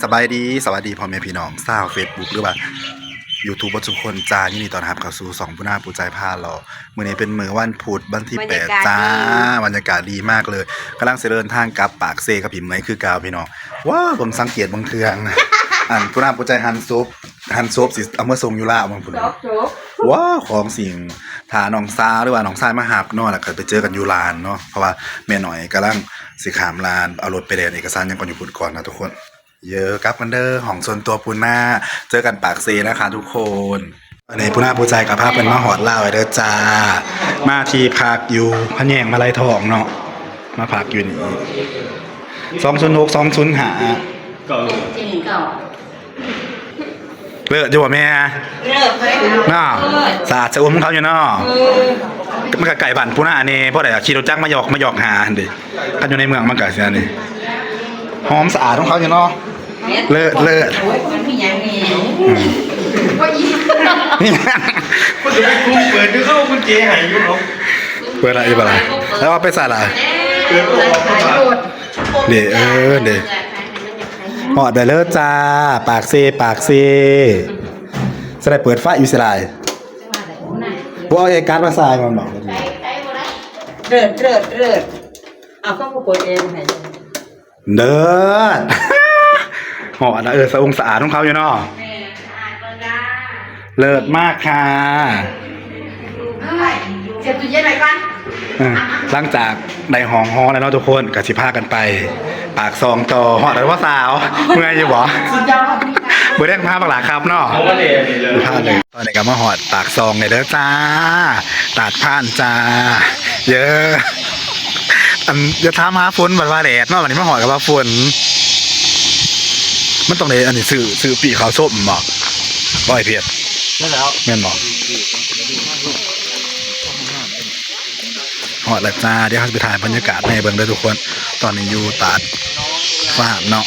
สบายดีสวัสดีพ่อแม่พี่น้องชาวเฟซบุ๊กหรือว่า YouTube ทุกคนจ้ายินดีต้อนรับเข้าสู่สองผู้หน้าผู้ใจพาเรามื้อนี้เป็นมื้อวันพุธวันที่8จ้าบรรยากาศดีมากเลยกำลังเดินทางกลับปากเซกับพี่เหมยคือกาวพี่น้องว้าวผมสังเกตบางเทืองอันผู้หน้าผู้ใจฮันซุปสิเอามาส่งอยู่ล่าบางพุ่นว้าวของสิ่งถ้าน้องซาหรือว่าน้องซายมาหับเนาะแล้วก็ไปเจอกันอยู่ลานเนาะเพราะว่าแม่หน่อยกำลังสิขามลานเอารถไปแลนเอกสารยังก่อนอยู่พุ่นก่อนนะทุกคนเยอะกับกันเด้อของส่วนตัวปูน่าเจอกันปากเซนะคะทุกคนวันนี้ปูน่าปูใจกับภาพเป็นมาหอดเล่าไว้เด้อจ้ามาที่พักอยู่พะแยงมาลัยทองเนาะมาพักอยู่นี่206 205เก่าเลิศอยู่บ่แม่เลิศไปน่ะสะอาดสะอุ้มเขาอยู่เนาะมันก็ไก่บ้านปูน่านี่เพราะได้ขี่รถจักรมาหยอกหาดิคันอยู่ในเมืองมันก็สิอันนี้หอมสะอาดของเขาอยู่เนาะเลิศมันมีอย่างนี้นี่คุณจะไปคุ้มเปิดดูเข้าคุณเจ๊หายอยู่หรอเปิดอะไรอยู่บ่ล่ะแล้วเอาไปใส่อะไรเด้เด้หอดได้เลิศจ้าปากเซสได้เปิดไฟอยู่สิได้บ่เอาไอ้การ์ดมาใส่มันบอกเลิศเอาเข้ามาเปิดเองให้เด้อหอดนะสะองสะอาดของเขาอยู่เนาะเลิศมากค่ะเก็บตู้เย็นไว้ก่อนหลังจากได้ห้องแล้วเนาะทุกคนก็สิพากันไปปากซองต่อหอดแล้วว่าสาวเมื่อยอยู่บ่บ่ได้พาบักหลาครับเนาะพาเลยตอนนี้ก็มาหอดปากซองเลยเด้อจ้าตัดผ่านจ้าเยอะจะถามหาฝนบัดว่าแดดเนาะวันนี้มาหอดกับว่าฝนมันต้องได้อันนี้ซื้อปีขาวส้มบ่บ่อยเพียรนั่นแล้วแม่นบ่หอดแล้วจ้าเดี๋ยวเขาจะไปถ่ายบรรยากาศให้เบิ่งด้วยทุกคนตอนนี้อยู่ตาดฟ้าเนาะ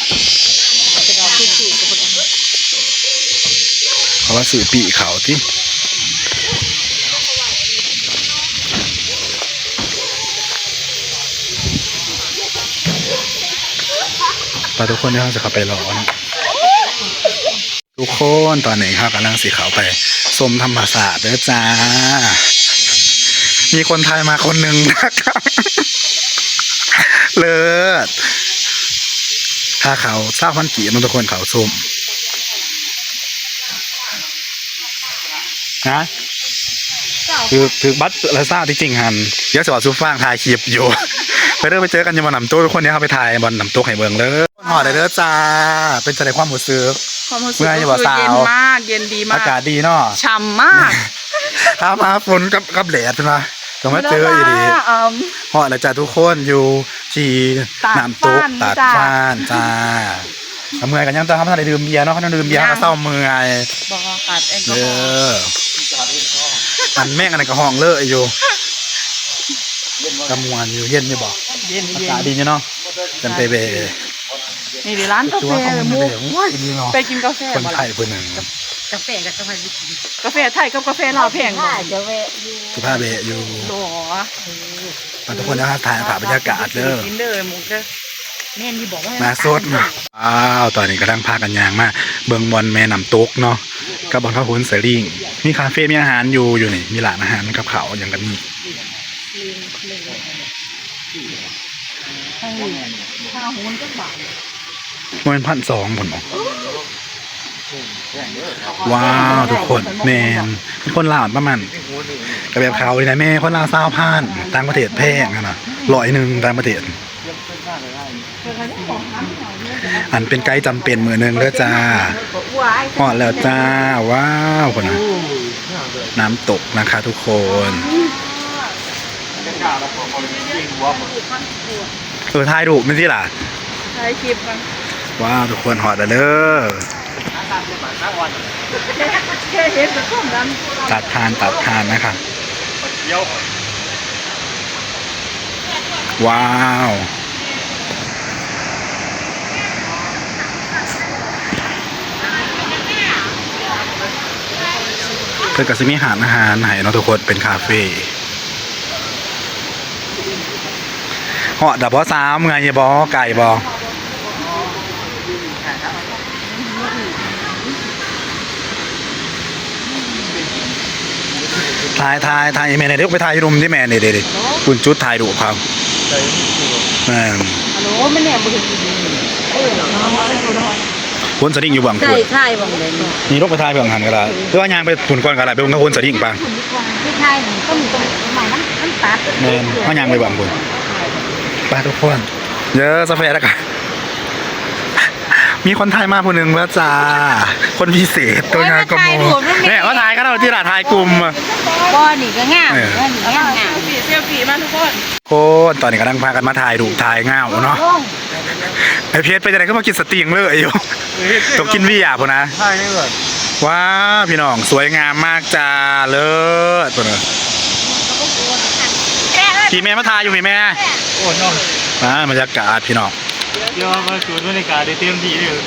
เพราะว่าซื้อปีเขาที่ตอนทุกคนที่เขาจะเข้าไปรอนะทุกคนตอนนี้เขากำลังสีขาวไปชมธรรมศาสตร์เด้อจ้ามีคนไทยมาคนหนึ่งนะครับเลิศถ้าเขาทราบพันกี่มันทุกคนเขาชมนะคือบัตรและทราบที่จริงหันเดี๋ยวสวัสดิ์ซูฟ้างถ่ายคลิปอยู่ไปเจอกันยังบนหนำโต๊ะทุกคนนี้เขาไปถ่ายบนหนำโต๊ะไห่เบิงเลยหอดได้เด้อจ้าเป็นแสดงความรู้สึกเมื่อเย็นมากเย็นดีมากอากาศดีเนาะฉ่ำมากถ้ามาฝนกับแดดเป็นไงต้องมาเจออยู่ดีหอดแล้วจ้าทุกคนอยู่ที่น้ำตกตาดฟ้านจ้าเมื่อยกันยังต้องทำอะไรดื่มเบียร์เนาะเขาต้องดื่มเบียร์มาเศร้าเมื่อยบอกขาดแอลกอฮอล์อันแม่งอะไรก็ห้องเลอะอยู่กำมวนอยู่เย็นอยู่บอกอากาศดีเนาะกันไปนี่ร้านกาแฟมุกไปกินกาแฟคนไทยคนหนึ่งกาแฟกับกาแฟกาแฟไทยกับกาแฟลาวแพงสุภาพเบะอยู่หรอทุกคนนะครับถ่ายบรรยากาศเด้อกินเด้อมุกเด้อแม่นี่บอกว่ามาสดตอนนี้กำลังพากันยางมาเบิ่งบอลแม่น้ำตกเนาะกับบอลพระหุ่นเสริงมีคาเฟ่มีอาหารอยู่นี่มีร้านอาหารกับเขาอย่างกันนี่ข้าวหุ่นก็บาทมัน1,200ผมบอกว้าวทุกคนแมนเป็นคนลาวประมาณกระแบบเขาเลยนะแม่คนลาว20,000ต่างประเทศแพงนะ100ต่างประเทศอันเป็นไกด์จำเป็นมือหนึ่งแล้วจ้าหอดแล้วจ้าว้าวคนนะน้ำตกนะคะทุกคนถ่ายรูปไม่ใช่ล่ะถ่ายคลิปกันว้าวทุกคนหอดแล้วเด้อตัดทานนะคะว้าวเธอก็จะมีอาหารให้เนาะทุกคนเป็นคาเฟ่เหาะดับบอสามไงบอไก่บอ ถ่ายแม่เนี่ยเดี๋ยวไปถ่ายรุมที่แม่เนี่ยเดี๋ยวคุณจุดถ่ายดูครับฮัลโหลมันเนี่ยบุคนสดิ้งอยู่บางคน ใช่บ่เลย นี่รถไปถ่ายเบื้องหันก็ได้หรือว่ายางไปฝุ่นก่อนก็ได้ไปบางคนสดิ้งปัง ที่ไทยก็มีตรงใหม่มันตัด แม่นว่ายางไปบางคนไปทุกคนเยอะสเปรแล้วกันมีคนไทยมาผู้หนึ่งแล้วจ้าคนพิเศษตัวยากระโมเนี่ยว่าถ่ายก็ได้ที่ร้านถ่ายกลุ่ม บ่นี่ก็งามบ่นี่ก็งาม เซลฟี่มาทุกคน โอ้ตอนนี้กำลังพากันมาถ่ายรูปถ่ายเงาเนาะไอเพชรไปจะไหนก็มากินสติงเลยอยู่ต้องกินวี่อ่ะพอนะ ใช่นี่ก่อน ว้าพี่น้องสวยงามมากจ้าเลิศตัวเนอะพี่แม่มาถ่ายอยู่พี่แม่ โอ้น้อง บรรยากาศพี่น้อง เดี๋ยวมาสูตรบรรยากาศได้เต็มที่เลย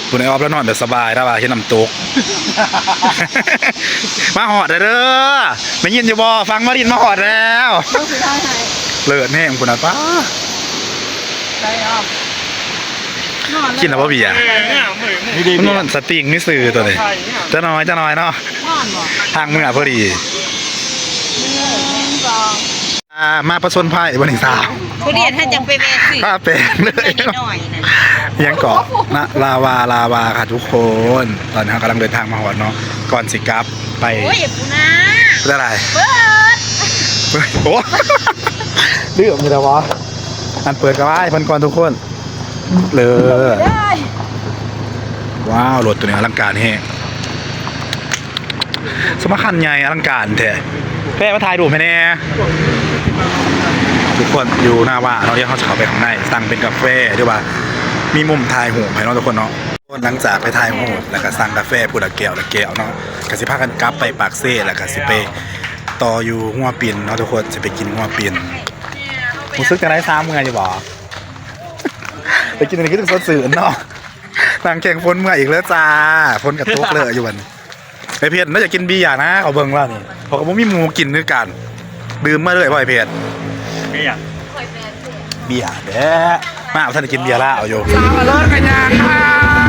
คุณไอออฟแล้วนอนแบบสบายได้ป่ะเห็นน้ำตก มาหอดเด้อไม่ยินอยู่บ่ฟังมาดินมาหอดแล้วเลิศแน่คุณอ่ะป้ากินแล้วบ่เบียร์ นี่ดี มันสติงนี่สื่อตัวนี้จะน้อยเนาะทางเมื่อพอดีมาประชนภัยวันที่สาม ผู้เรียนถ้าจังไปแม่สิ ป้าแปลงเลย หน่อยนะ ยังเกาะนะลาวาค่ะทุกคนตอนนี้กำลังเดินทางมาหอดเนาะก่อนสิกลับไป โอ้ยปูนา เป็นอะไร เบิด โอ้เรื่องมีแล้ววะอันเปิดกระบะเพิ่นก่อนทุกคนเลยว้าวรถตัวนี้อลังการแฮะสมคัญใหญ่อลังการแท้แพ้มาถ่ายรูปให้แน่ทุกคนอยู่หน้าว่าเราเดี๋ยวเขาจะเข้าไปข้างในสั่งเป็นกาแฟด้วยว่ามีมุมถ่ายหูปให้น้องทุกคนเนาะหลังจากไปถ่ายหูปแล้วก็สั่งกาแฟพูดละแก้วเนาะก็สิพากันกลับไปปากเซ่แล้วก็สิไปต่ออยู่หัวปิ่นเนาะทุกคนจะไปกินหัวปิ่นรู้สึกจะได้ซ้ำเมื่อจะบอก ไปกินอะไรก็ต้องสดสื่อเนาะนางแข่งฝนเมื่ออีกแล้วจ้าฝนกับตุกเลยอยู่วันไอเพชรน่าจะกินเบียร์นะเอาเบิ่งว่านี่เพราะว่ามีหมูกินด้วยกันดื่มมาเลยพ่อไอเพชร ไม่อยาก เบียร์เด้อมาเอาท่านจะกินเบียร์ละเอาโย สาวรถกันยางค่ะ